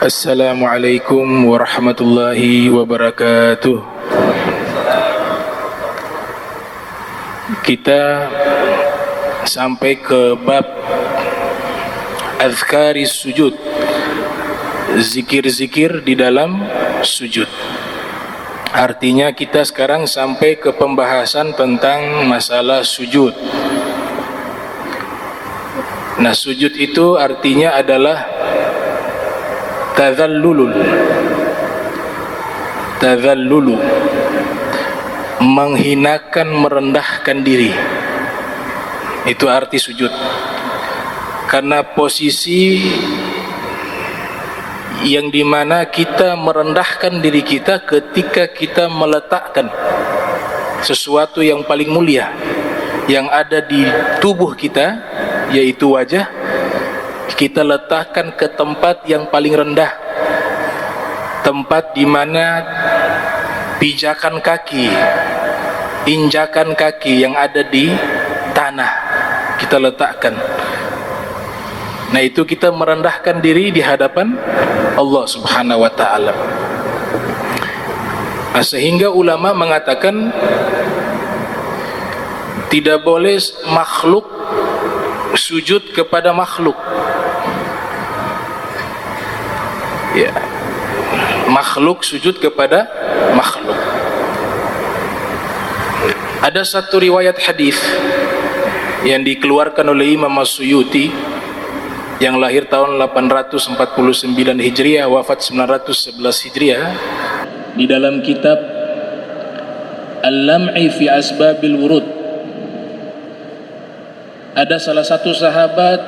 Assalamualaikum warahmatullahi wabarakatuh. Kita sampai ke bab azkaris sujud, zikir-zikir di dalam sujud. Artinya kita sekarang sampai ke pembahasan tentang masalah sujud. Nah, sujud itu artinya adalah tadhallulu, menghinakan, merendahkan diri. Itu arti sujud. Karena posisi yang dimana kita merendahkan diri kita ketika kita meletakkan sesuatu yang paling mulia yang ada di tubuh kita, yaitu wajah, kita letakkan ke tempat yang paling rendah, tempat di mana pijakan kaki, injakan kaki yang ada di tanah kita letakkan. Nah, itu kita merendahkan diri di hadapan Allah Subhanahu wa ta'ala. Nah, sehingga ulama mengatakan tidak boleh makhluk sujud kepada makhluk. Ya, makhluk sujud kepada makhluk. Ada satu riwayat hadis yang dikeluarkan oleh Imam As-Suyuti yang lahir tahun 849 Hijriah, wafat 911 Hijriah, di dalam kitab Al-Lam'i fi Asbabil Wurud. Ada salah satu sahabat,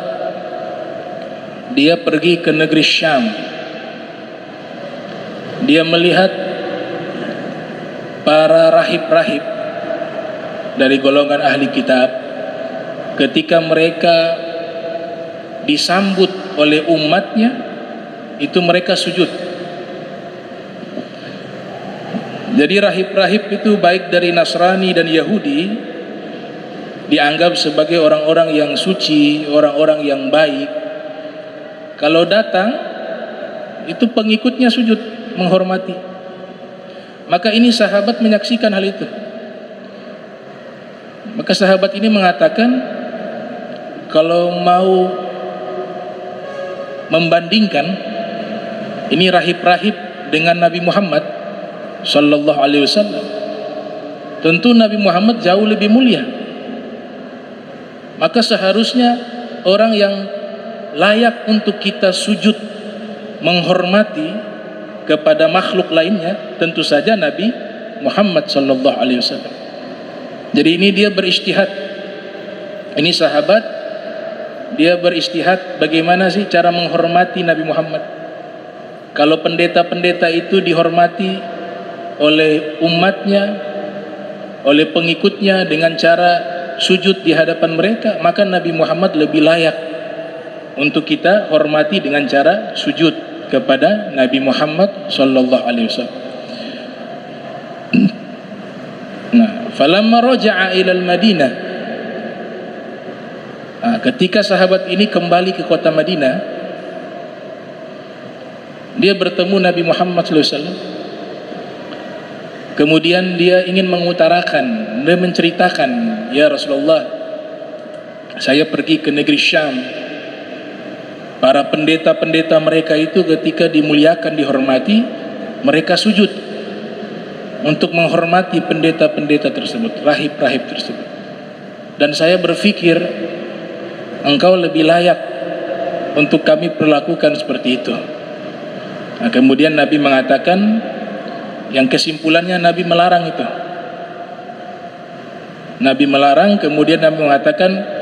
dia pergi ke negeri Syam. Dia melihat para rahib-rahib dari golongan ahli kitab ketika mereka disambut oleh umatnya, itu mereka sujud. Jadi rahib-rahib itu baik dari Nasrani dan Yahudi dianggap sebagai orang-orang yang suci, orang-orang yang baik. Kalau datang, itu pengikutnya sujud, menghormati. Maka ini sahabat menyaksikan hal itu. Maka sahabat ini mengatakan, kalau mau membandingkan ini rahib-rahib dengan Nabi Muhammad sallallahu alaihi wasallam, tentu Nabi Muhammad jauh lebih mulia. Maka seharusnya orang yang layak untuk kita sujud menghormati kepada makhluk lainnya tentu saja Nabi Muhammad sallallahu alaihi wasallam. Jadi ini dia beristihad. Ini sahabat, dia beristihad bagaimana sih cara menghormati Nabi Muhammad. Kalau pendeta-pendeta itu dihormati oleh umatnya, oleh pengikutnya dengan cara sujud di hadapan mereka, maka Nabi Muhammad lebih layak untuk kita hormati dengan cara sujud kepada Nabi Muhammad sallallahu alaihi wasallam. Nah, falamma raja'a ila al-Madinah, ketika sahabat ini kembali ke kota Madinah, dia bertemu Nabi Muhammad SAW. Kemudian dia ingin mengutarakan, dia menceritakan, ya Rasulullah, saya pergi ke negeri Syam. Para pendeta-pendeta mereka itu ketika dimuliakan, dihormati, mereka sujud untuk menghormati pendeta-pendeta tersebut, rahib-rahib tersebut. Dan saya berpikir engkau lebih layak untuk kami perlakukan seperti itu. Nah, kemudian Nabi mengatakan, yang kesimpulannya Nabi melarang itu. Nabi melarang, kemudian Nabi mengatakan,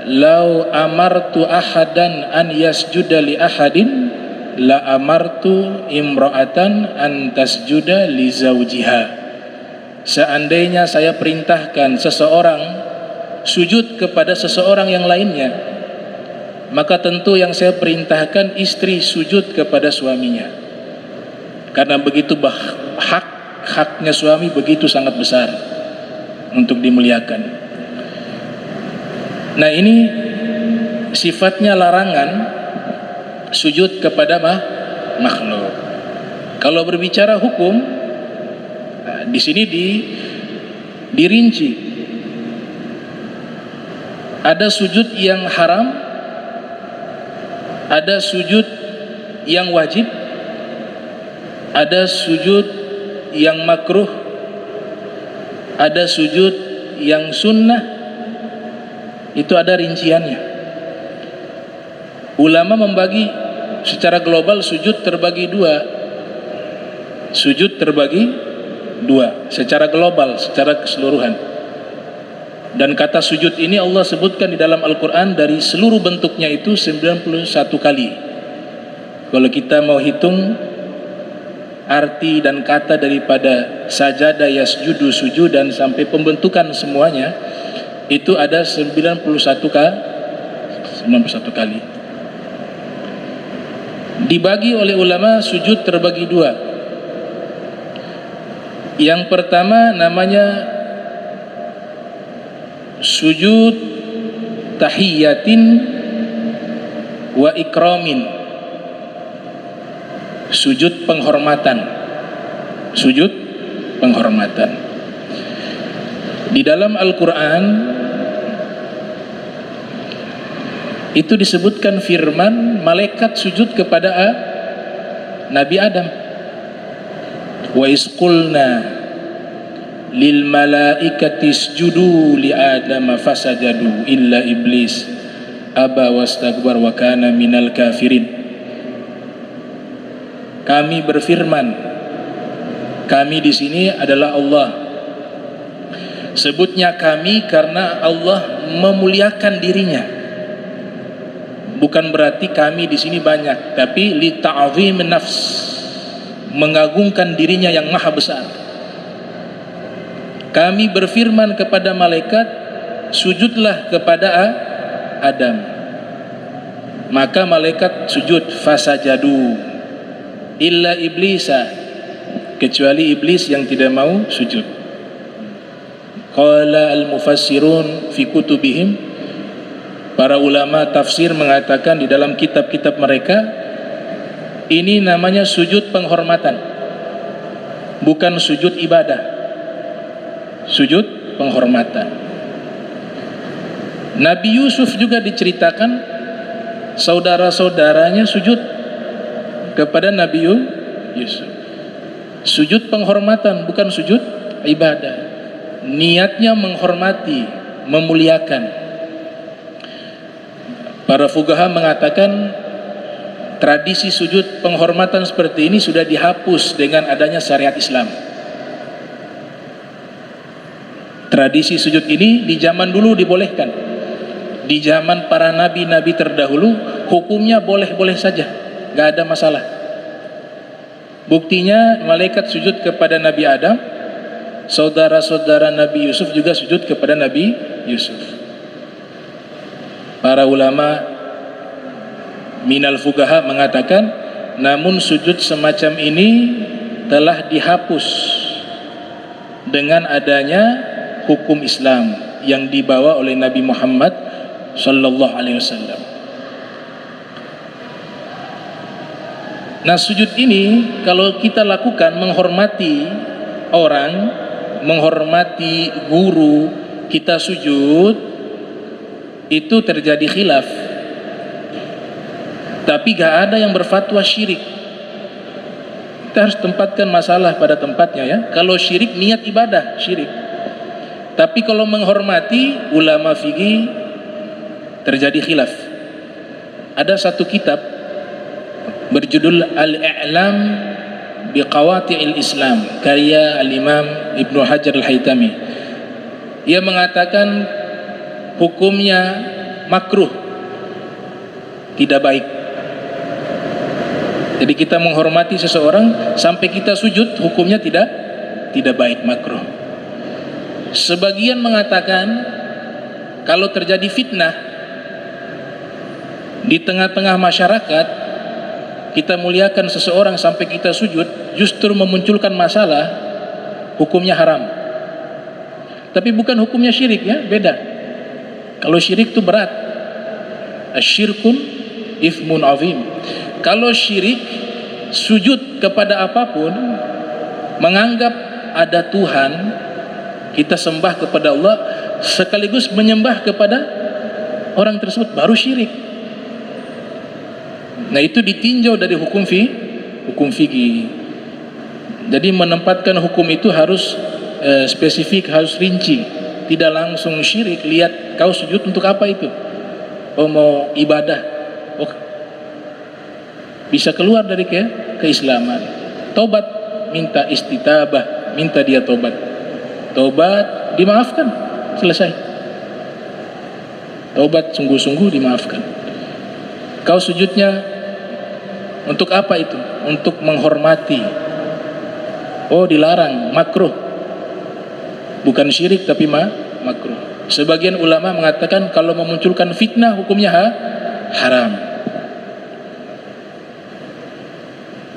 lau amartu ahadan an yasjuda li ahadin la amartu imra'atan an tasjuda li zawjiha. Seandainya saya perintahkan seseorang sujud kepada seseorang yang lainnya, maka tentu yang saya perintahkan istri sujud kepada suaminya. Karena begitu haknya suami begitu sangat besar untuk dimuliakan. Nah, ini sifatnya larangan sujud kepada makhluk. Kalau berbicara hukum, di sini dirinci. Ada sujud yang haram, ada sujud yang wajib, ada sujud yang makruh, ada sujud yang sunnah. Itu ada rinciannya. Ulama membagi secara global sujud terbagi dua. Sujud terbagi dua secara global, secara keseluruhan. Dan kata sujud ini Allah sebutkan di dalam Al-Quran dari seluruh bentuknya itu 91 kali. Kalau kita mau hitung arti dan kata daripada sajada, yasjudu, sujudan sampai pembentukan semuanya, itu ada 91 kali. Dibagi oleh ulama sujud terbagi dua. Yang pertama namanya sujud tahiyatin wa ikramin, sujud penghormatan. Sujud penghormatan. Di dalam Al-Quran itu disebutkan firman malaikat sujud kepada Nabi Adam. Wa isqulna lil malaikati isjudu li Adam fasajadu illa iblis aba wastakbar wa kana minal kafirin. Kami berfirman, kami di sini adalah Allah. Sebutnya kami karena Allah memuliakan dirinya. Bukan berarti kami di sini banyak, tapi li ta'zim nafs, mengagungkan dirinya yang maha besar. Kami berfirman kepada malaikat, sujudlah kepada Adam. Maka malaikat sujud, fasajadu illa iblisa, kecuali iblis yang tidak mau sujud. Qala al-mufassirun fi kutubihim, para ulama tafsir mengatakan di dalam kitab-kitab mereka, ini namanya sujud penghormatan, bukan sujud ibadah. Sujud penghormatan. Nabi Yusuf juga diceritakan saudara-saudaranya sujud kepada Nabi Yusuf. Sujud penghormatan, bukan sujud ibadah. Niatnya menghormati, memuliakan. Para fuqaha mengatakan tradisi sujud penghormatan seperti ini sudah dihapus dengan adanya syariat Islam. Tradisi sujud ini di zaman dulu dibolehkan. Di zaman para nabi-nabi terdahulu hukumnya boleh-boleh saja, gak ada masalah. Buktinya malaikat sujud kepada Nabi Adam, saudara-saudara Nabi Yusuf juga sujud kepada Nabi Yusuf. Para ulama minal fuqaha mengatakan, namun sujud semacam ini telah dihapus dengan adanya hukum Islam yang dibawa oleh Nabi Muhammad sallallahu alaihi wasallam. Nah, sujud ini kalau kita lakukan menghormati orang, menghormati guru, kita sujud, itu terjadi khilaf. Tapi gak ada yang berfatwa syirik. Kita harus tempatkan masalah pada tempatnya ya. Kalau syirik niat ibadah, syirik. Tapi kalau menghormati, ulama fikih terjadi khilaf. Ada satu kitab berjudul Al-I'lam Biqawati'il Islam, karya Al-Imam Ibnu Hajar Al-Haytami. Ia mengatakan hukumnya makruh, tidak baik. Jadi kita menghormati seseorang sampai kita sujud, hukumnya tidak baik, makruh. Sebagian mengatakan kalau terjadi fitnah di tengah-tengah masyarakat, kita muliakan seseorang sampai kita sujud, justru memunculkan masalah, hukumnya haram. Tapi bukan hukumnya syirik ya, beda. Kalau syirik itu berat. Asyirkun ithmun azim. Kalau syirik sujud kepada apapun, menganggap ada Tuhan, kita sembah kepada Allah sekaligus menyembah kepada orang tersebut, baru syirik. Nah itu ditinjau dari hukum fikih. Jadi menempatkan hukum itu harus spesifik, harus rinci, tidak langsung syirik. Lihat kau sujud untuk apa itu? Oh mau ibadah, oh bisa keluar dari keislaman. Tobat, minta istitabah, minta dia tobat, dimaafkan, selesai. Tobat sungguh-sungguh, dimaafkan. Kau sujudnya untuk apa itu? Untuk menghormati. Oh dilarang, makruh. Bukan syirik tapi makruh. Sebagian ulama mengatakan kalau memunculkan fitnah hukumnya haram.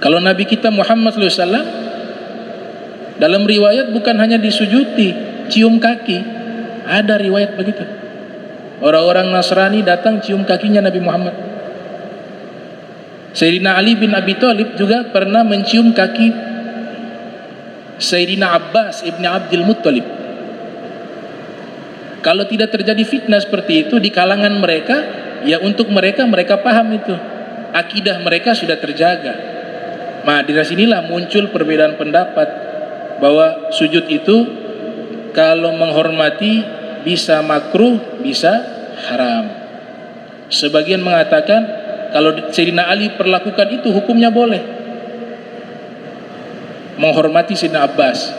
Kalau Nabi kita Muhammad SAW dalam riwayat bukan hanya disujuti, cium kaki. Ada riwayat begitu. Orang-orang Nasrani datang cium kakinya Nabi Muhammad. Sayyidina Ali bin Abi Thalib juga pernah mencium kaki Sayyidina Abbas ibn Abdul Muttalib. Kalau tidak terjadi fitnah seperti itu di kalangan mereka, ya untuk mereka paham itu, akidah mereka sudah terjaga. Nah dari sinilah muncul perbedaan pendapat bahwa sujud itu kalau menghormati bisa makruh, bisa haram. Sebagian mengatakan kalau Sayyidina Ali perlakukan itu hukumnya boleh, menghormati Sayyidina Abbas.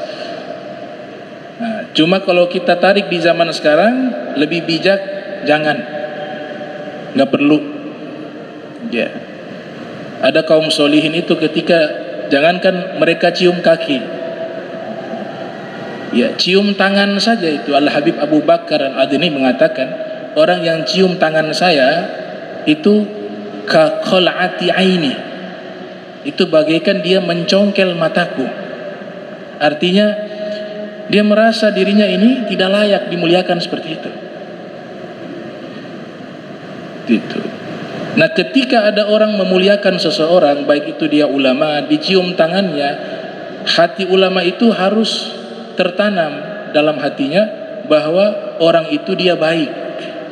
Nah, cuma kalau kita tarik di zaman sekarang lebih bijak, jangan, nggak perlu. Ya, ada kaum solihin itu ketika jangankan mereka cium kaki, ya cium tangan saja itu. Al Habib Abu Bakar Al Adni mengatakan orang yang cium tangan saya itu ka qal'ati aini, itu bagaikan dia mencongkel mataku. Artinya dia merasa dirinya ini tidak layak dimuliakan seperti itu. Gitu. Nah ketika ada orang memuliakan seseorang, baik itu dia ulama, dicium tangannya, hati ulama itu harus tertanam dalam hatinya bahwa orang itu dia baik,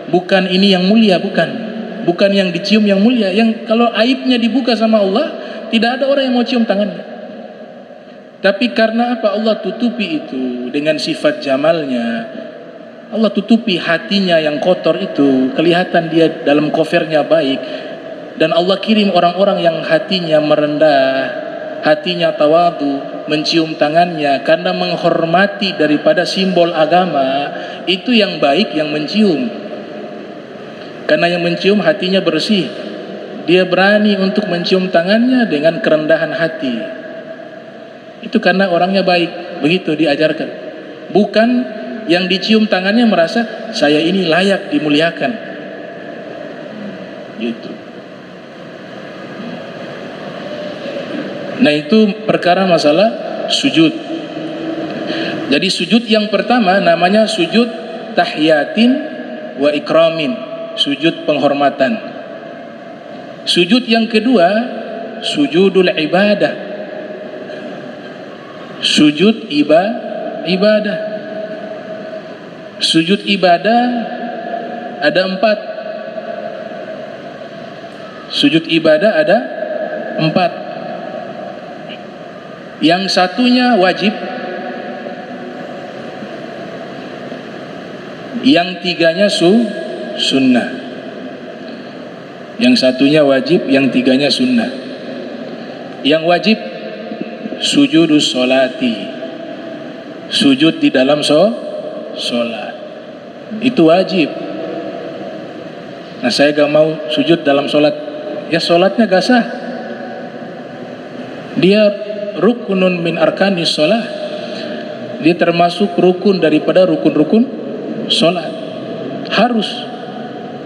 bukan ini yang mulia, bukan yang dicium yang mulia. Yang kalau aibnya dibuka sama Allah, tidak ada orang yang mau cium tangannya. Tapi karena apa? Allah tutupi itu dengan sifat jamalnya. Allah tutupi hatinya yang kotor itu, kelihatan dia dalam covernya baik. Dan Allah kirim orang-orang yang hatinya merendah, hatinya tawadu, mencium tangannya karena menghormati daripada simbol agama. Itu yang baik yang mencium. Karena yang mencium hatinya bersih, dia berani untuk mencium tangannya dengan kerendahan hati. Itu karena orangnya baik, begitu diajarkan. Bukan yang dicium tangannya merasa saya ini layak dimuliakan. Gitu. Nah itu perkara masalah sujud. Jadi sujud yang pertama namanya sujud tahiyatin wa ikramin, sujud penghormatan. Sujud yang kedua sujudul ibadah, sujud ibadah. Sujud ibadah ada 4. Sujud ibadah ada 4. Yang satunya wajib, yang tiganya sunnah. Yang satunya wajib, yang tiganya sunnah. Yang wajib sujudus sholati, sujud di dalam sholat, itu wajib. Nah saya gak mau sujud dalam sholat, ya sholatnya gak sah. Dia rukunun min arkanis sholat, dia termasuk rukun daripada rukun-rukun sholat. Harus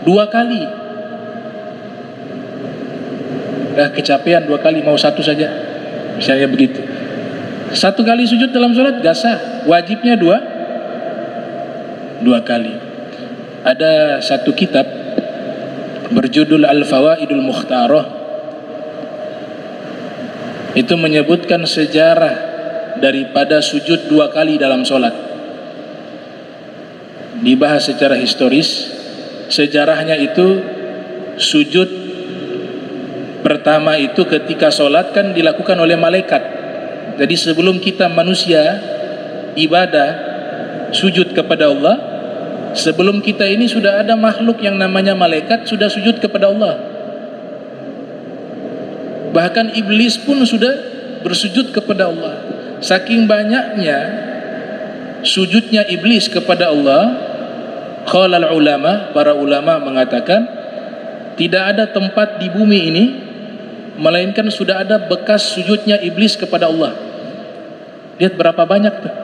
2 kali. Kecapean 2 kali, mau 1 saja, misalnya begitu. 1 kali sujud dalam sholat gak sah, wajibnya 2 kali. Ada satu kitab berjudul Al-Fawaidul Mukhtarah. itu menyebutkan sejarah daripada sujud 2 kali dalam sholat. Dibahas secara historis. Sejarahnya itu sujud pertama itu ketika sholat kan dilakukan oleh malaikat. Jadi sebelum kita manusia ibadah sujud kepada Allah, sebelum kita ini sudah ada makhluk yang namanya malaikat sudah sujud kepada Allah. Bahkan iblis pun sudah bersujud kepada Allah. Saking banyaknya sujudnya iblis kepada Allah, qala ulama, para ulama mengatakan tidak ada tempat di bumi ini melainkan sudah ada bekas sujudnya iblis kepada Allah. Lihat berapa banyak tuh.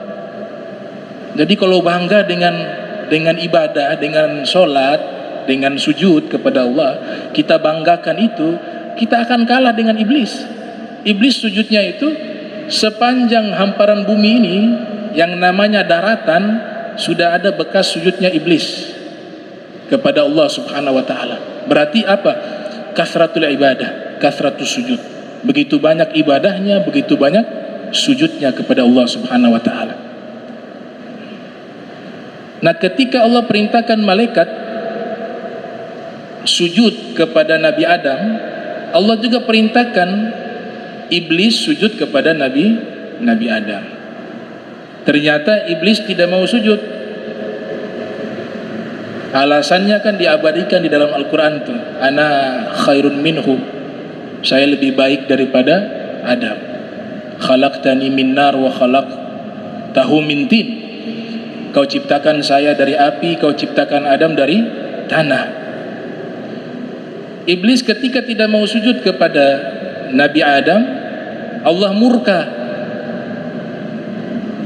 Jadi kalau bangga dengan ibadah, dengan sholat, dengan sujud kepada Allah, kita banggakan itu, kita akan kalah dengan iblis. Iblis sujudnya itu sepanjang hamparan bumi ini yang namanya daratan sudah ada bekas sujudnya iblis kepada Allah Subhanahu wa taala. Berarti apa? Kasratul ibadah, kasratus sujud. Begitu banyak ibadahnya, begitu banyak sujudnya kepada Allah Subhanahu wa taala. Nah, ketika Allah perintahkan malaikat sujud kepada Nabi Adam, Allah juga perintahkan iblis sujud kepada Nabi Adam. Ternyata iblis tidak mau sujud. Alasannya kan diabadikan di dalam Al-Quran tuh, ana khairun minhu, saya lebih baik daripada Adam. Khalaqtani min nar wa khalaqtahu min tin. Kau ciptakan saya dari api, kau ciptakan Adam dari tanah. Iblis ketika tidak mau sujud kepada Nabi Adam, Allah murka,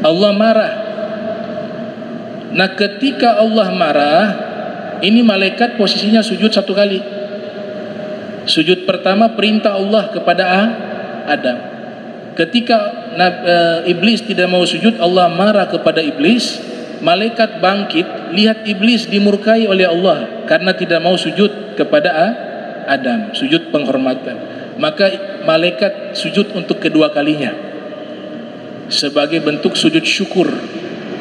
Allah marah. Nah, ketika Allah marah, ini malaikat posisinya sujud 1 kali. Sujud pertama perintah Allah kepada Adam. Ketika iblis tidak mau sujud, Allah marah kepada iblis. Malaikat bangkit, lihat iblis dimurkai oleh Allah karena tidak mau sujud kepada Adam, sujud penghormatan. Maka malaikat sujud untuk kedua kalinya sebagai bentuk sujud syukur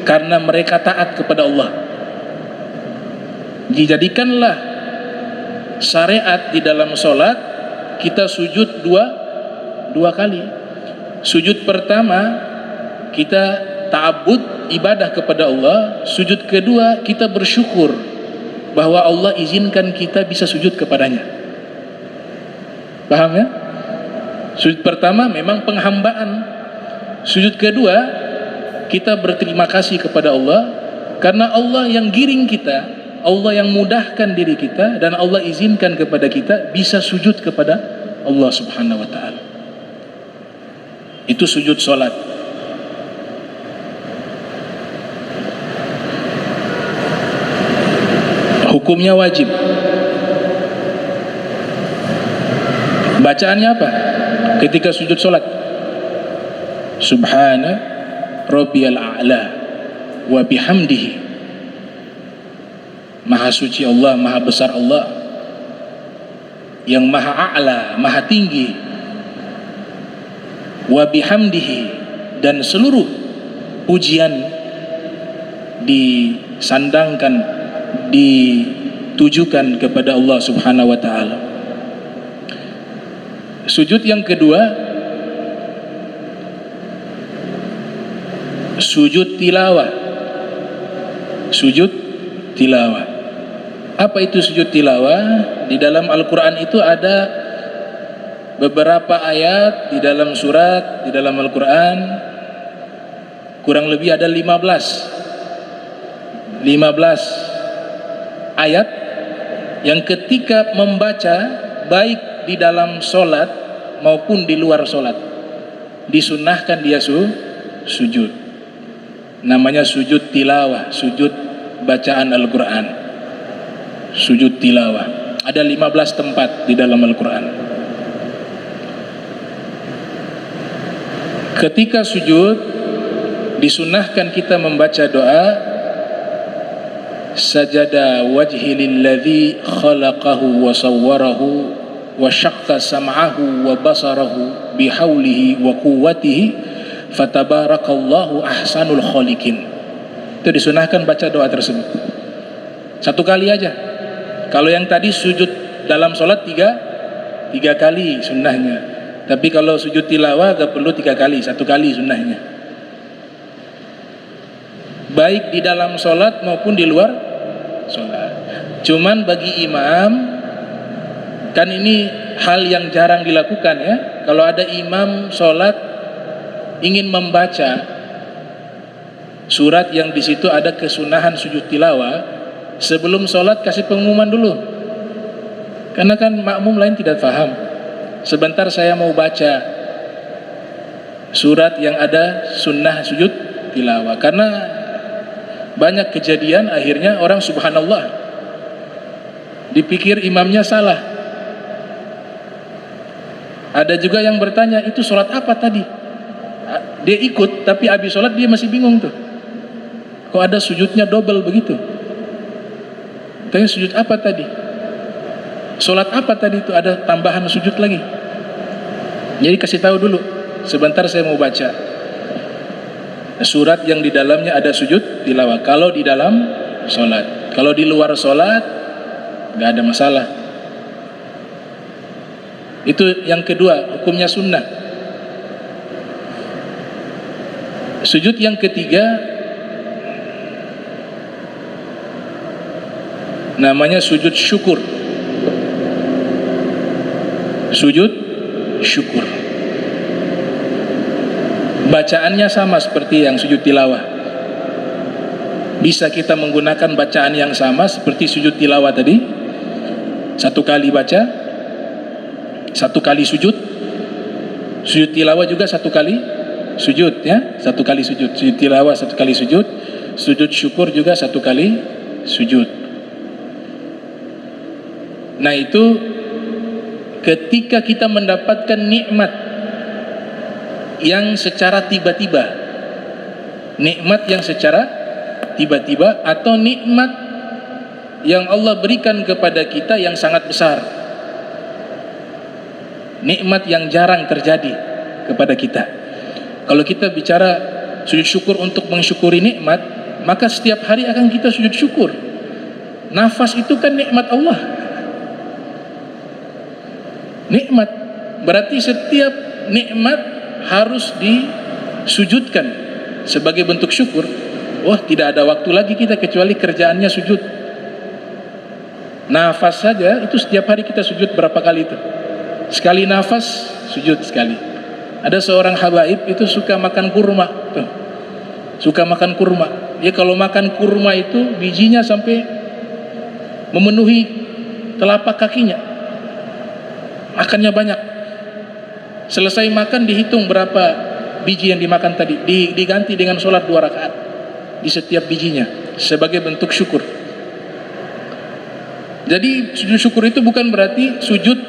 karena mereka taat kepada Allah. Dijadikanlah syariat di dalam sholat kita sujud dua kali. Sujud pertama kita ta'abbud, ibadah kepada Allah. Sujud kedua kita bersyukur bahwa Allah izinkan kita bisa sujud kepadanya. Paham ya? Sujud pertama memang penghambaan. Sujud kedua kita berterima kasih kepada Allah karena Allah yang giring kita, Allah yang mudahkan diri kita, dan Allah izinkan kepada kita bisa sujud kepada Allah Subhanahu wa ta'ala. Itu sujud sholat. Hukumnya wajib. Bacaannya apa ketika sujud sholat? Subhana rabbiyal a'la wa bihamdihi. Maha suci Allah, maha besar Allah, yang maha a'la, maha tinggi, wa bihamdihi, dan seluruh pujian disandangkan, ditujukan kepada Allah Subhanahu wa ta'ala. Sujud yang kedua, sujud tilawah. Sujud tilawah. Apa itu sujud tilawah? Di dalam Al-Quran itu ada beberapa ayat di dalam surat, di dalam Al-Quran kurang lebih ada 15 ayat yang ketika membaca baik di dalam sholat maupun di luar sholat disunnahkan dia sujud. Namanya sujud tilawah, sujud bacaan Al-Quran, sujud tilawah. Ada 15 tempat di dalam Al-Quran. Ketika sujud disunnahkan kita membaca doa, sajada wajhi lilladzi khalaqahu wa sawwarahu wa syaqqa sam'ahu wa basarahu bihaulihi wa quwwatihi fatabarakallahu ahsanul khaliqin. Itu disunahkan baca doa tersebut satu kali aja. Kalau yang tadi sujud dalam sholat tiga kali sunnahnya, tapi kalau sujud tilawah gak perlu 3 kali, 1 kali sunnahnya, baik di dalam sholat maupun di luar sholat. Cuman bagi imam, kan ini hal yang jarang dilakukan ya, kalau ada imam sholat ingin membaca surat yang di situ ada kesunahan sujud tilawah, sebelum sholat kasih pengumuman dulu, karena kan makmum lain tidak paham. Sebentar saya mau baca surat yang ada sunnah sujud tilawah, karena banyak kejadian akhirnya orang subhanallah dipikir imamnya salah. Ada juga yang bertanya, itu sholat apa tadi? Dia ikut tapi habis sholat dia masih bingung tuh, kok ada sujudnya double begitu. Tanya sujud apa tadi? Sholat apa tadi itu ada tambahan sujud lagi? Jadi kasih tahu dulu, sebentar saya mau baca surat yang di dalamnya ada sujud tilawah. Kalau di dalam sholat, kalau di luar sholat nggak ada masalah. Itu yang kedua, hukumnya sunnah. Sujud yang ketiga namanya sujud syukur. Sujud syukur, bacaannya sama seperti yang sujud tilawah. Bisa kita menggunakan bacaan yang sama seperti sujud tilawah tadi, 1 kali baca, 1 kali sujud. Sujud tilawah juga 1 kali sujud ya, 1 kali sujud. Sujud tilawah 1 kali sujud, sujud syukur juga 1 kali sujud. Nah itu ketika kita mendapatkan nikmat yang secara tiba-tiba, nikmat yang secara tiba-tiba, atau nikmat yang Allah berikan kepada kita yang sangat besar, nikmat yang jarang terjadi kepada kita. Kalau kita bicara sujud syukur untuk mensyukuri nikmat, maka setiap hari akan kita sujud syukur. Nafas itu kan nikmat Allah, nikmat. Berarti setiap nikmat harus disujudkan sebagai bentuk syukur. Wah, tidak ada waktu lagi kita kecuali kerjaannya sujud. Nafas saja itu setiap hari kita sujud berapa kali itu? Sekali nafas sujud sekali. Ada seorang habaib itu suka makan kurma tuh. Suka makan kurma. Dia kalau makan kurma itu bijinya sampai memenuhi telapak kakinya. Makannya banyak. Selesai makan dihitung berapa biji yang dimakan tadi, diganti dengan sholat 2 rakaat di setiap bijinya sebagai bentuk syukur. Jadi sujud syukur itu bukan berarti sujud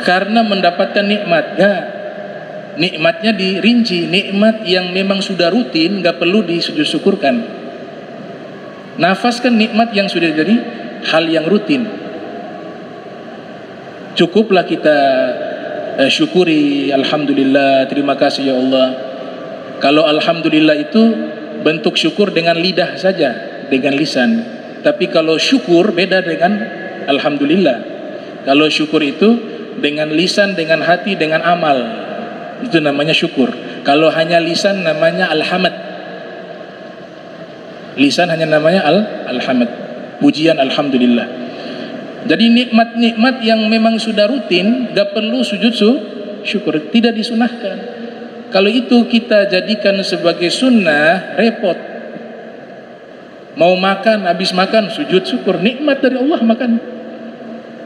karena mendapatkan nikmat ya. Nikmatnya dirinci, nikmat yang memang sudah rutin gak perlu disujud syukurkan. Nafas kan nikmat yang sudah jadi hal yang rutin, cukuplah kita syukuri, alhamdulillah, terima kasih ya Allah. Kalau alhamdulillah itu bentuk syukur dengan lidah saja, dengan lisan. Tapi kalau syukur beda dengan alhamdulillah. Kalau syukur itu dengan lisan, dengan hati, dengan amal, itu namanya syukur. Kalau hanya lisan namanya alhamd. Lisan hanya namanya alhamd, pujian alhamdulillah. Jadi nikmat-nikmat yang memang sudah rutin gak perlu sujud syukur, tidak disunahkan. Kalau itu kita jadikan sebagai sunnah, repot. Mau makan, habis makan sujud syukur, nikmat dari Allah makan.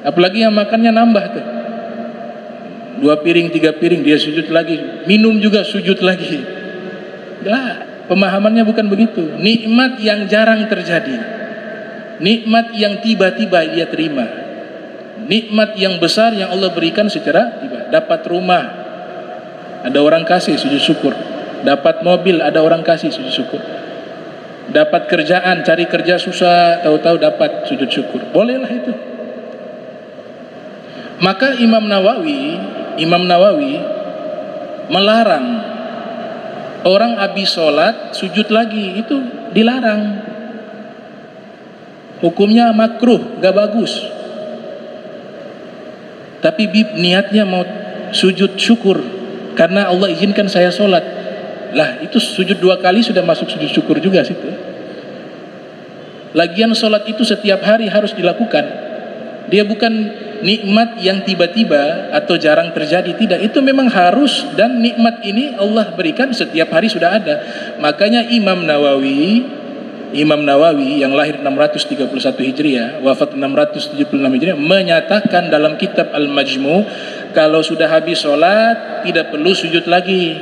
Apalagi yang makannya nambah tuh, 2 piring 3 piring dia sujud lagi, minum juga sujud lagi. Enggak, pemahamannya bukan begitu. Nikmat yang jarang terjadi, nikmat yang tiba-tiba dia terima, nikmat yang besar yang Allah berikan secara tiba. Dapat rumah, ada orang kasih sujud syukur. Dapat mobil, ada orang kasih sujud syukur. Dapat kerjaan, cari kerja susah, tahu-tahu dapat sujud syukur. Bolehlah itu. Maka Imam Nawawi Imam Nawawi melarang orang habis sholat sujud lagi, itu dilarang. Hukumnya makruh, gak bagus. Tapi niatnya mau sujud syukur karena Allah izinkan saya sholat. Lah itu sujud 2 kali sudah masuk sujud syukur juga situ. Lagian sholat itu setiap hari harus dilakukan. Dia bukan nikmat yang tiba-tiba atau jarang terjadi, tidak. Itu memang harus, dan nikmat ini Allah berikan setiap hari sudah ada. Makanya Imam Nawawi yang lahir 631 Hijriah, wafat 676 Hijriah, menyatakan dalam kitab Al-Majmu' kalau sudah habis sholat tidak perlu sujud lagi.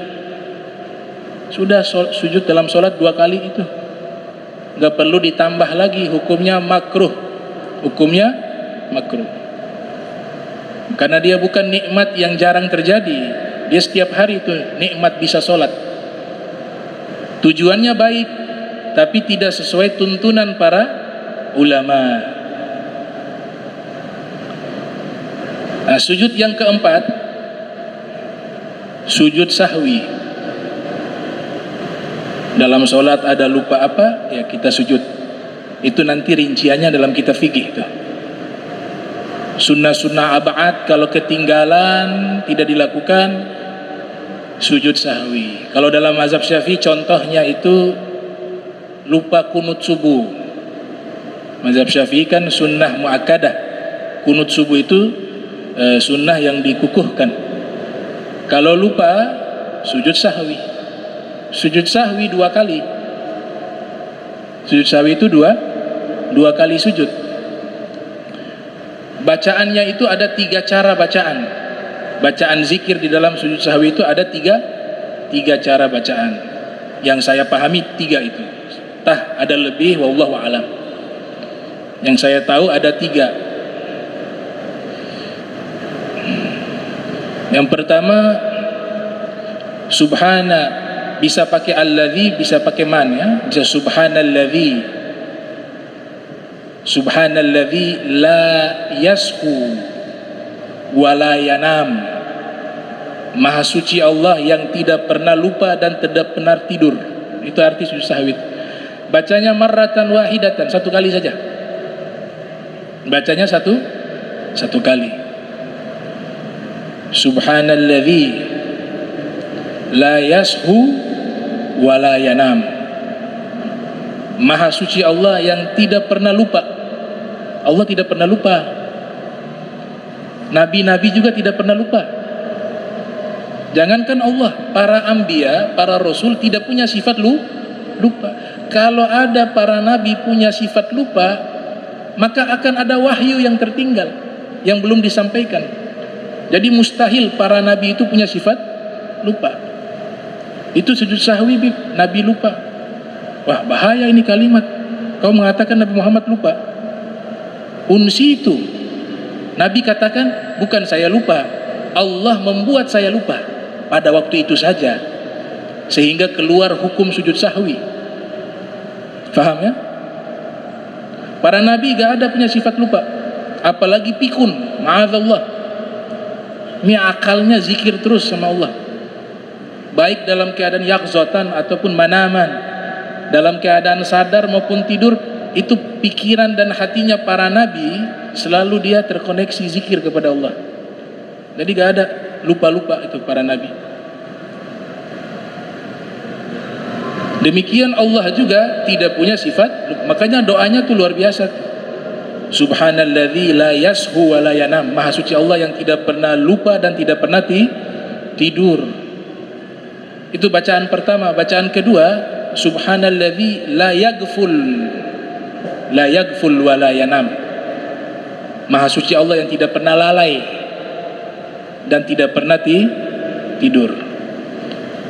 Sudah sujud dalam sholat 2 kali itu, gak perlu ditambah lagi. Hukumnya makruh, karena dia bukan nikmat yang jarang terjadi. Dia setiap hari itu nikmat bisa sholat. Tujuannya baik, tapi tidak sesuai tuntunan para ulama. Nah, sujud yang keempat, sujud sahwi. Dalam sholat ada lupa apa, ya kita sujud. Itu nanti rinciannya dalam kitab fikih tuh. Sunnah-sunnah ab'ad kalau ketinggalan tidak dilakukan, sujud sahwi. Kalau dalam mazhab Syafi'i contohnya itu lupa kunut subuh. Mazhab Syafi'i kan sunnah muakkadah. Kunut subuh itu sunnah yang dikukuhkan. Kalau lupa, sujud sahwi. Sujud sahwi 2 kali. Sujud sahwi itu dua kali sujud. Bacaannya itu ada 3 cara bacaan. Bacaan zikir di dalam sujud sahwi itu ada tiga cara bacaan. Yang saya pahami 3 itu. Tah ada lebih, wallahu a'lam. Yang saya tahu ada 3. Yang pertama, subhana, bisa pakai alladzi, bisa pakai man, ya. Bisa subhanalladzi la yashu wa la yanam. Maha suci Allah yang tidak pernah lupa dan tidak pernah tidur. Itu arti sujud sahwi. Bacanya marratan wahidatan, 1 kali saja. Bacanya satu kali. Subhanalladzi la yashu wa la yanam. Maha suci Allah yang tidak pernah lupa. Allah tidak pernah lupa. Nabi-nabi juga tidak pernah lupa. Jangankan Allah, para anbiya, para rasul tidak punya sifat lupa. Kalau ada para nabi punya sifat lupa, maka akan ada wahyu yang tertinggal, yang belum disampaikan. Jadi mustahil para nabi itu punya sifat lupa. Itu sujud sahwi, nabi lupa. Wah, bahaya ini kalimat. Kau mengatakan Nabi Muhammad lupa. Unsi itu, Nabi katakan, bukan saya lupa, Allah membuat saya lupa pada waktu itu saja, sehingga keluar hukum sujud sahwi. Faham ya? Para nabi gak ada punya sifat lupa, apalagi pikun, ma'adzallah. Ini akalnya zikir terus sama Allah, baik dalam keadaan yaqzatan ataupun manaman, dalam keadaan sadar maupun tidur. Itu pikiran dan hatinya para nabi selalu dia terkoneksi zikir kepada Allah. Jadi gak ada lupa-lupa itu para nabi. Demikian Allah juga tidak punya sifat lupa. Makanya doanya tuh luar biasa. Subhanalladzi la yashu wa la yanam. Maha suci Allah yang tidak pernah lupa dan tidak pernah tidur. Itu bacaan pertama. Bacaan kedua, subhanalladzi la yaghful wa la yanam. Maha suci Allah yang tidak pernah lalai dan tidak pernah tidur.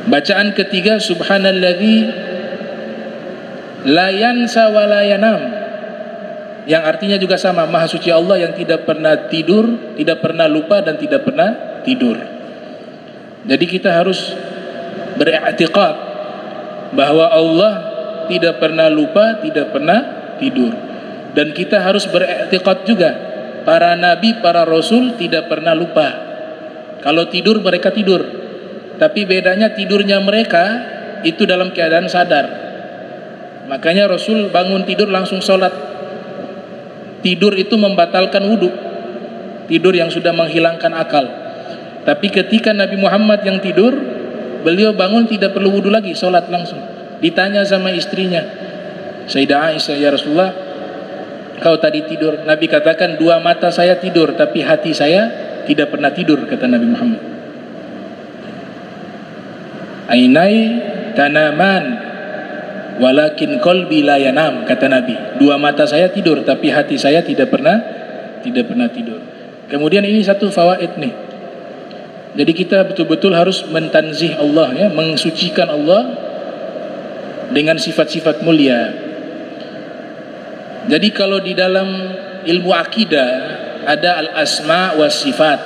Bacaan ketiga, subhanalladzi la yansa wa la yanam, yang artinya juga sama, Maha suci Allah yang tidak pernah tidur, tidak pernah lupa dan tidak pernah tidur. Jadi kita harus beriktikad bahwa Allah tidak pernah lupa, tidak pernah tidur. Dan kita harus beriktikad juga, para nabi, para rasul tidak pernah lupa, Kalau tidur mereka tidur, tapi bedanya tidurnya mereka itu dalam keadaan sadar. Makanya Rasul bangun tidur langsung sholat. Tidur itu membatalkan wudhu, tidur yang sudah menghilangkan akal. Tapi ketika Nabi Muhammad yang tidur, beliau bangun tidak perlu wudhu lagi, sholat langsung. Ditanya sama istrinya, Sayyidah Aisyah, ya Rasulullah, kau tadi tidur. Nabi katakan, dua mata saya tidur, tapi hati saya tidak pernah tidur, kata Nabi Muhammad. Ainai tanaman walakin qalbi la yanam, kata Nabi. Dua mata saya tidur, tapi hati saya tidak pernah tidur. Kemudian ini satu fawaid nih. Jadi kita betul-betul harus mentanzih Allah, ya, mensucikan Allah dengan sifat-sifat mulia. Jadi kalau di dalam ilmu akidah ada al-asma wa sifat,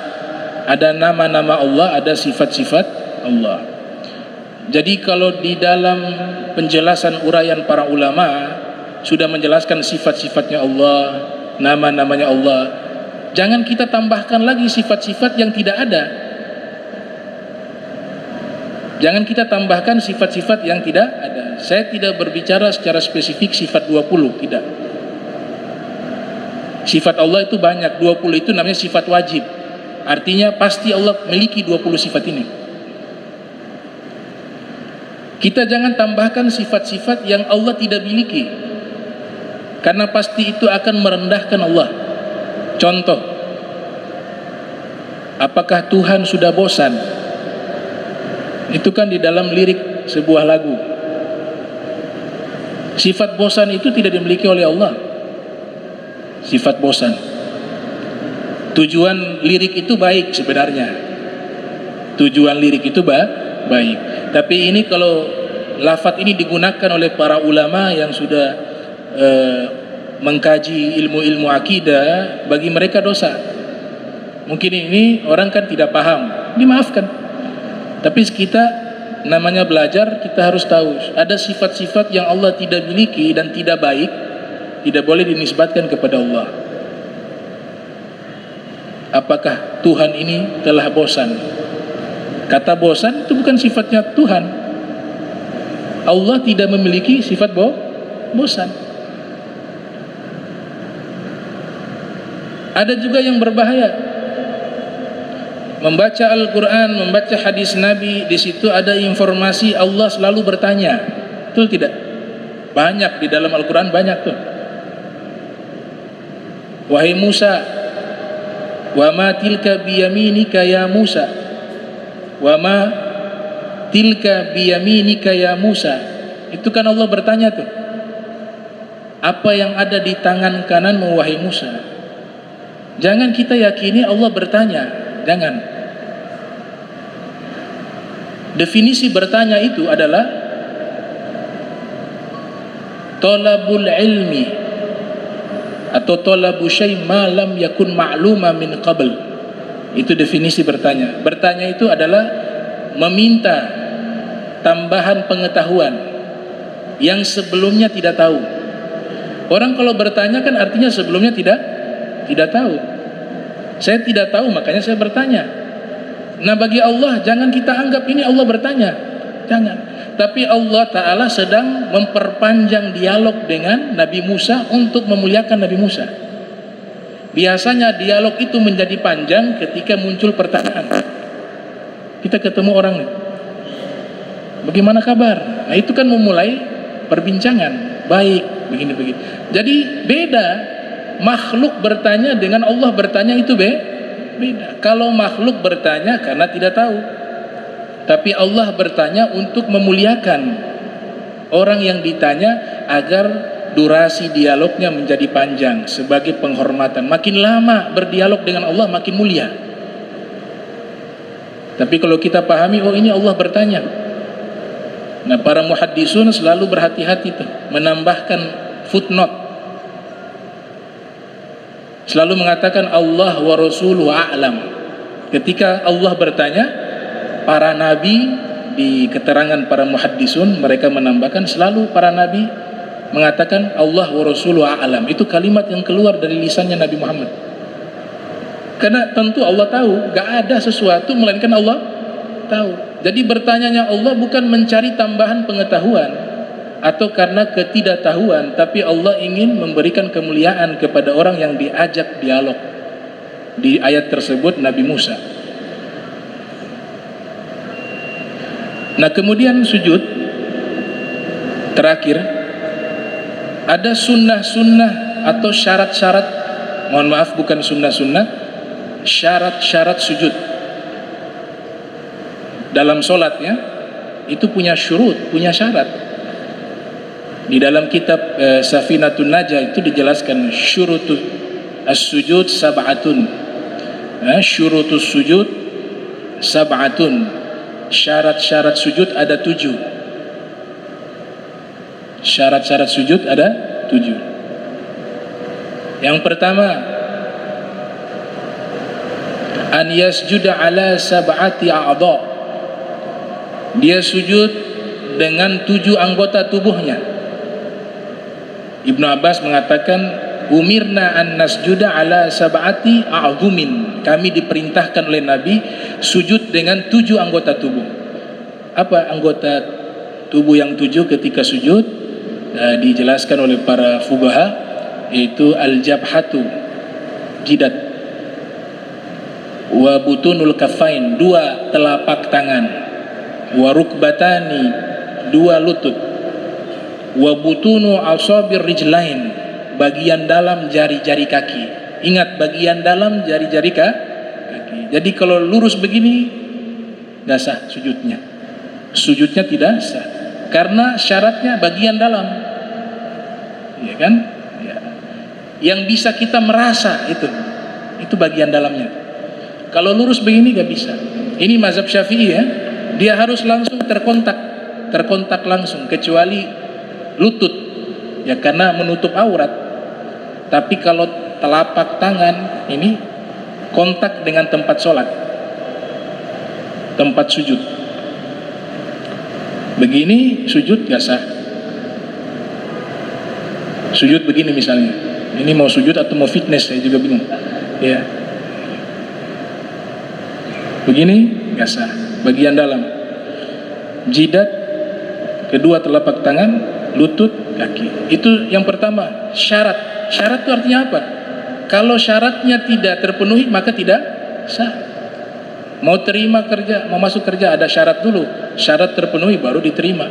ada nama-nama Allah, ada sifat-sifat Allah. Jadi kalau di dalam penjelasan uraian para ulama sudah menjelaskan sifat-sifatnya Allah, nama-namanya Allah, jangan kita tambahkan lagi sifat-sifat yang tidak ada. Jangan kita tambahkan sifat-sifat yang tidak ada. Saya tidak berbicara secara spesifik sifat 20, tidak. Sifat Allah itu banyak, 20 itu namanya sifat wajib. Artinya pasti Allah memiliki 20 sifat ini. Kita jangan tambahkan sifat-sifat yang Allah tidak miliki, karena pasti itu akan merendahkan Allah. Contoh, apakah Tuhan sudah bosan? Itu kan di dalam lirik sebuah lagu. Sifat bosan itu tidak dimiliki oleh Allah. Sifat bosan. Tujuan lirik itu baik sebenarnya. Tujuan lirik itu baik. Tapi ini kalau lafaz ini digunakan oleh para ulama yang sudah mengkaji ilmu-ilmu akidah, bagi mereka dosa. Mungkin ini orang kan tidak paham, dimaafkan. Tapi kita namanya belajar, kita harus tahu ada sifat-sifat yang Allah tidak miliki dan tidak baik, tidak boleh dinisbatkan kepada Allah. Apakah Tuhan ini telah bosan? Kata bosan itu bukan sifatnya Tuhan. Allah tidak memiliki sifat bosan. Ada juga yang berbahaya. Membaca Al-Quran, membaca hadis Nabi, di situ ada informasi Allah selalu bertanya. Betul tidak? Banyak di dalam Al-Quran, banyak tuh. Wahai Musa, wa ma tilka biyaminika ya Musa, wa ma tilka biyaminika ya Musa. Itu kan Allah bertanya tuh, apa yang ada di tangan kananmu wahai Musa? Jangan kita yakini Allah bertanya. Jangan. Definisi bertanya itu adalah talabul ilmi atau talabu syai' ma lam yakun ma'luma min qabl. Itu definisi bertanya. Bertanya itu adalah meminta tambahan pengetahuan yang sebelumnya tidak tahu. Orang kalau bertanya kan artinya sebelumnya tidak tahu. Saya tidak tahu, makanya saya bertanya. Nah, bagi Allah jangan kita anggap ini Allah bertanya, jangan. Tapi Allah Ta'ala sedang memperpanjang dialog dengan Nabi Musa untuk memuliakan Nabi Musa. Biasanya dialog itu menjadi panjang ketika muncul pertanyaan. Kita ketemu orang nih, bagaimana kabar? Nah, itu kan memulai perbincangan. Baik, begini. Jadi beda. Makhluk bertanya dengan Allah bertanya itu beda. Kalau makhluk bertanya karena tidak tahu, tapi Allah bertanya untuk memuliakan orang yang ditanya agar durasi dialognya menjadi panjang sebagai penghormatan. Makin lama berdialog dengan Allah makin mulia. Tapi kalau kita pahami, oh ini Allah bertanya. Nah, para muhaddisun selalu berhati-hati tuh menambahkan footnote. Selalu mengatakan Allah wa rasuluhu a'lam. Ketika Allah bertanya, para nabi di keterangan para muhaddisun mereka menambahkan selalu para nabi mengatakan Allah wa rasuluhu a'lam. Itu kalimat yang keluar dari lisannya Nabi Muhammad. Karena tentu Allah tahu, gak ada sesuatu melainkan Allah tahu. Jadi bertanyanya Allah bukan mencari tambahan pengetahuan atau karena ketidaktahuan, tapi Allah ingin memberikan kemuliaan kepada orang yang diajak dialog. Di ayat tersebut Nabi Musa. Nah, kemudian sujud terakhir, ada sunnah-sunnah atau syarat-syarat, mohon maaf bukan sunnah-sunnah, syarat-syarat sujud dalam sholatnya itu punya syurut, punya syarat. Di dalam kitab Safinatun Najah itu dijelaskan syurutus as-sujud sab'atun, syurutus sujud sab'atun, syarat-syarat sujud ada 7. Syarat-syarat sujud ada 7. Yang pertama, an yasjuda ala sab'ati a'dha, dia sujud dengan 7 anggota tubuhnya. Ibnu Abbas mengatakan, umirna an nasjuda ala sab'ati a'dhumin, kami diperintahkan oleh Nabi sujud dengan 7 anggota tubuh. Apa anggota tubuh yang 7 ketika sujud? Dijelaskan oleh para fuqaha, yaitu al-jabhatu, jidat, wa butunul kafain, 2 telapak tangan, wa rukbatani, 2 lutut, wa butunu asabir rijlain, bagian dalam jari-jari kaki. Ingat, bagian dalam jari-jari kaki. Jadi kalau lurus begini nggak sah sujudnya. Sujudnya tidak sah karena syaratnya bagian dalam, ya kan? Ya. Yang bisa kita merasa itu bagian dalamnya. Kalau lurus begini nggak bisa. Ini mazhab Syafi'i ya. Dia harus langsung terkontak langsung, kecuali lutut, ya karena menutup aurat. Tapi kalau telapak tangan ini kontak dengan tempat sholat, tempat sujud, begini sujud gak sah. Sujud begini misalnya, ini mau sujud atau mau fitness, saya juga bingung ya. Begini gak sah. Bagian dalam, jidat, kedua telapak tangan, lutut, kaki. Itu yang pertama, syarat. Syarat itu artinya apa? Kalau syaratnya tidak terpenuhi maka tidak sah. Mau terima kerja, mau masuk kerja ada syarat dulu. Syarat terpenuhi baru diterima.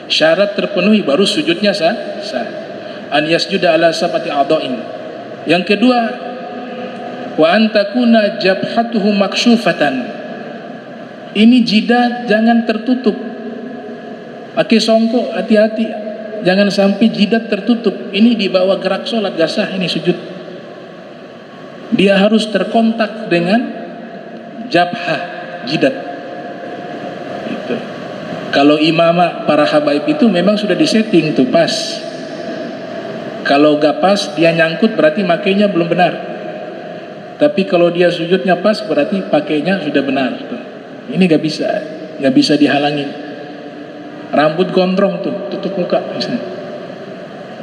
Syarat terpenuhi baru sujudnya sah. An yasjuda ala sab'ati a'dha'in. Yang kedua, wa antakuna jabhatuhu maksyufatan. Ini jidat jangan tertutup. Pakai songkok, hati-hati, jangan sampai jidat tertutup. Ini dibawa gerak sholat gak sah, ini sujud. Dia harus terkontak dengan jabhah, jidat. Itu. Kalau imamah para habaib itu memang sudah disetting tuh pas. Kalau gak pas dia nyangkut berarti makainya belum benar. Tapi kalau dia sujudnya pas berarti pakainya sudah benar tuh. Ini gak bisa dihalangi. Rambut gondrong tuh, tutup muka misalnya.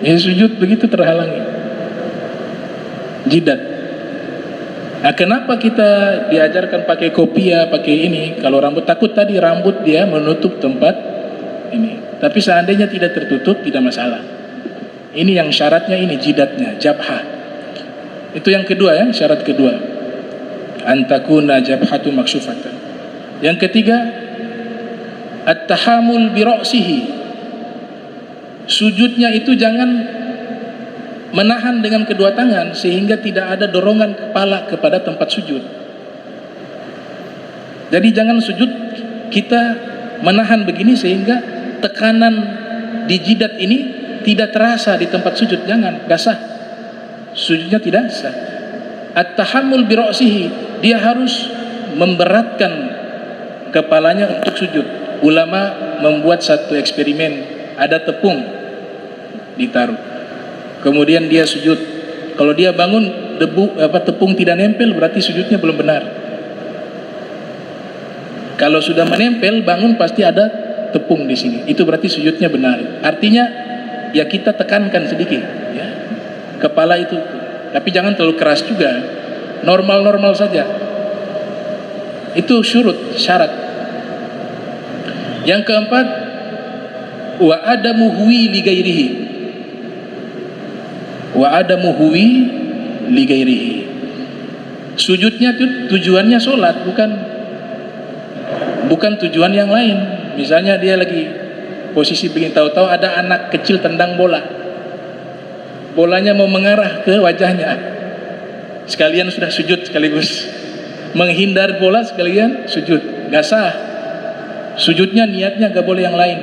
Ya sujud begitu terhalangi. Jidat. Nah, kenapa kita diajarkan pakai kopiah, pakai ini? Kalau rambut, takut tadi rambut dia menutup tempat ini. Tapi seandainya tidak tertutup tidak masalah. Ini yang syaratnya ini jidatnya, jabhah. Itu yang kedua ya, syarat kedua. Antakuna jabhatu maksyufatan. Yang ketiga, at-tahamul bi ra'sihi. Sujudnya itu jangan menahan dengan kedua tangan sehingga tidak ada dorongan kepala kepada tempat sujud. Jadi jangan sujud kita menahan begini sehingga tekanan di jidat ini tidak terasa di tempat sujud. Jangan, gak sah. Sujudnya tidak sah. At-tahammul bi ra'sihi, dia harus memberatkan kepalanya untuk sujud. Ulama membuat satu eksperimen, ada tepung ditaruh, kemudian dia sujud. Kalau dia bangun tepung tidak nempel berarti sujudnya belum benar. Kalau sudah menempel bangun pasti ada tepung di sini, itu berarti sujudnya benar. Artinya ya kita tekankan sedikit ya kepala itu, tapi jangan terlalu keras juga. normal-normal saja. Itu syarat. Yang keempat, wa adamu huwi li ghairihi. Wa adamu huwi li ghairihi. Sujudnya tujuannya sholat, bukan tujuan yang lain. Misalnya dia lagi posisi begini, tahu-tahu ada anak kecil tendang bola, bolanya mau mengarah ke wajahnya, sekalian sudah sujud sekaligus menghindar bola, sekalian sujud, nggak sah. Sujudnya niatnya nggak boleh yang lain,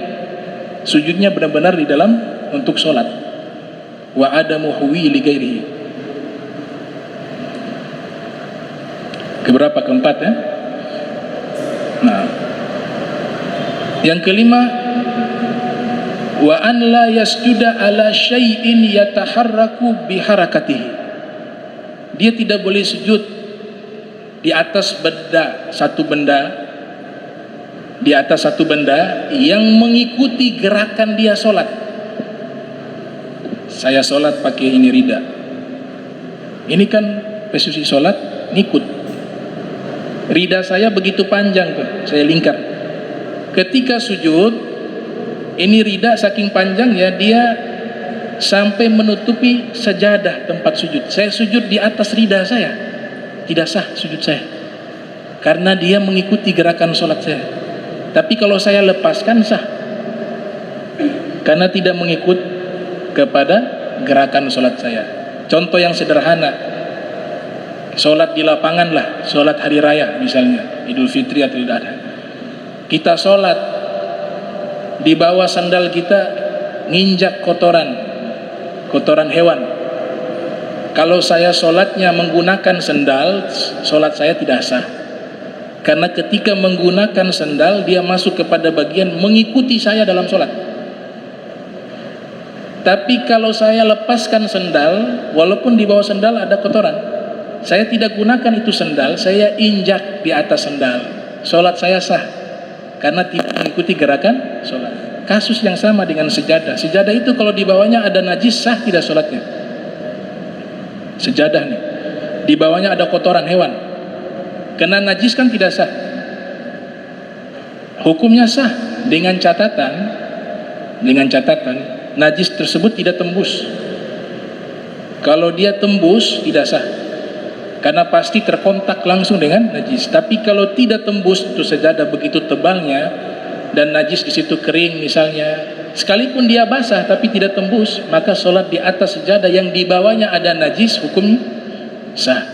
sujudnya benar-benar di dalam untuk sholat. Wa adamu huwi li ghairihi. Keberapa? Keempat ya. Nah, yang kelima, wa an la yasjuda ala syai'in yataharraku biharakatihi. Dia tidak boleh sujud di atas satu benda yang mengikuti gerakan dia sholat. Saya sholat pakai ini rida, ini kan posisi sholat ngikut. Rida saya begitu panjang tuh, saya lingkar. Ketika sujud, ini rida saking panjangnya dia sampai menutupi sejadah tempat sujud. Saya sujud di atas rida saya, tidak sah sujud saya, karena dia mengikuti gerakan sholat saya. Tapi kalau saya lepaskan sah, karena tidak mengikut kepada gerakan sholat saya. Contoh yang sederhana, sholat di lapangan lah, sholat hari raya misalnya, Idul Fitri atau Idul Adha. Kita sholat, di bawah sandal kita nginjak kotoran hewan. Kalau saya sholatnya menggunakan sandal, sholat saya tidak sah. Karena ketika menggunakan sandal, dia masuk kepada bagian mengikuti saya dalam sholat. Tapi kalau saya lepaskan sandal, walaupun di bawah sandal ada kotoran, saya tidak gunakan itu sandal, saya injak di atas sandal, sholat saya sah, karena tidak mengikuti gerakan sholat. Kasus yang sama dengan sejadah. Sejadah itu kalau di bawahnya ada najis, sah tidak sholatnya? Sejadah nih, di bawahnya ada kotoran hewan, kena najis kan tidak sah. Hukumnya sah dengan catatan najis tersebut tidak tembus. Kalau dia tembus tidak sah, karena pasti terkontak langsung dengan najis. Tapi kalau tidak tembus, itu sejadah begitu tebalnya dan najis di situ kering misalnya, sekalipun dia basah tapi tidak tembus, maka sholat di atas sejadah yang di bawahnya ada najis hukumnya sah.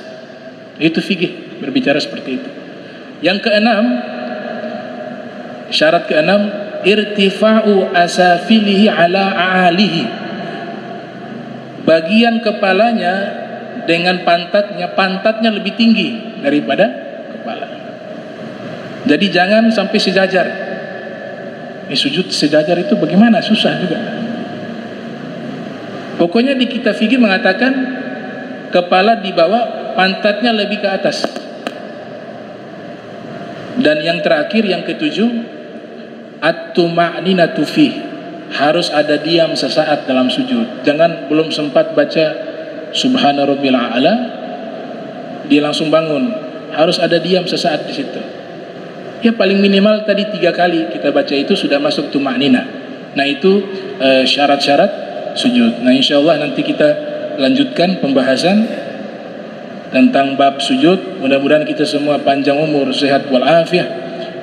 Itu fikih berbicara seperti itu. Yang keenam, syarat keenam, irtifa'u asafilihi ala a'alihi. Bagian kepalanya dengan pantatnya lebih tinggi daripada kepala. Jadi jangan sampai sejajar. Sujud sejajar itu bagaimana? Susah juga. Pokoknya di kitab fikih mengatakan kepala di bawah, pantatnya lebih ke atas. Dan yang terakhir, yang ketujuh, at-tuma'ninatu fih. Harus ada diam sesaat dalam sujud. Jangan belum sempat baca Subhana Rabbil A'la dia langsung bangun. Harus ada diam sesaat di situ. Ya paling minimal tadi 3 kali kita baca itu sudah masuk tuma'ninah. Nah itu syarat-syarat sujud. Nah insyaallah nanti kita lanjutkan pembahasan tentang bab sujud. Mudah-mudahan kita semua panjang umur, sehat walafiat,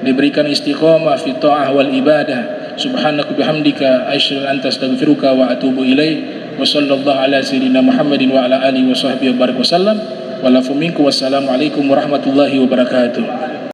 diberikan istiqomah fi ta'ah wal ibadah. Subhanaka bihamdika asyhadu an anta astaghfiruka wa atubu ilaik. Wa sallallahu ala sayyidina Muhammadin wa ala alihi wa sahbihi wa barik wasallam. Wa lafu minkum wassalamu alaikum warahmatullahi wabarakatuh.